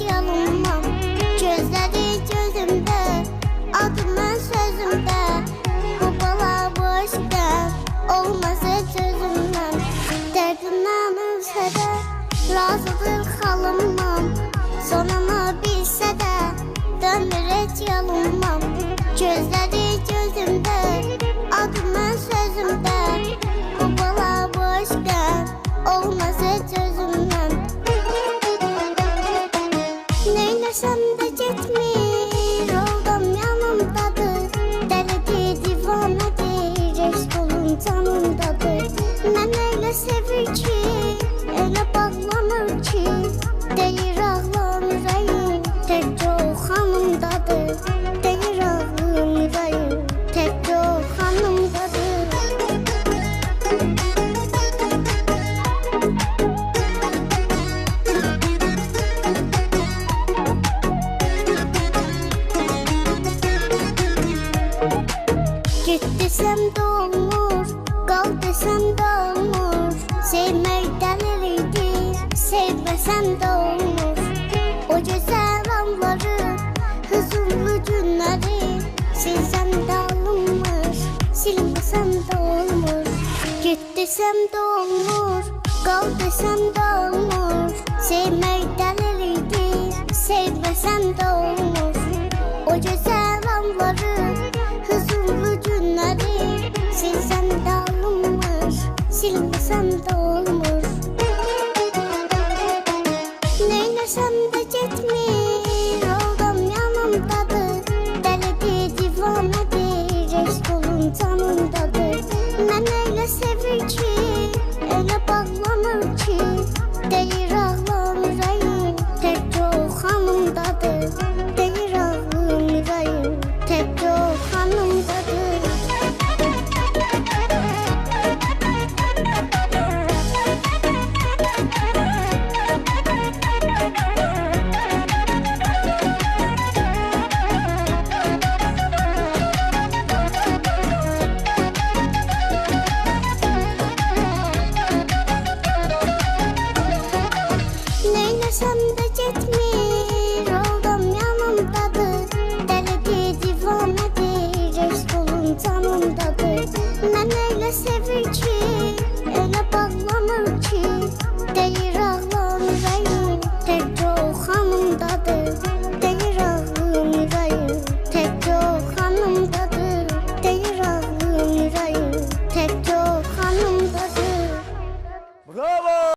hiç yanılmam. Gözleri gözümde, adımın sözümde. Bu bala boşken olmaz hiç özümden. Derdimden ölse de razıdır halımam. Sonunu bilse de dönür hiç yanılmam. Gözleri gözümde, adımın sözümde. Bu bala boşken olmaz hiç özümden. Neylesem de gitmir, oldum yanımdadır. Delidir, divanedir, eşk olun canımdadır. Mən öyle sevir ki, öyle bağlanır ki. Deyir ağlam ürəyim, təkcə o xanımdadır. Deyir ağlam ürəyim, təkcə o xanımdadır. Git desem de olmur, qal desem de olmur. Sevmək dəlilidir, sevməsəm də olmur. O gözəl anları, hüzunlu günləri silsəm də alınmır, silməsəm də olmur. Git desem de olmur, qal desem de olmur. Sevmək dəlilidir, sevməsəm də olmur. O gözəl anları, hüzunlu günləri silsəm də alınmır, silməsəm də olmur.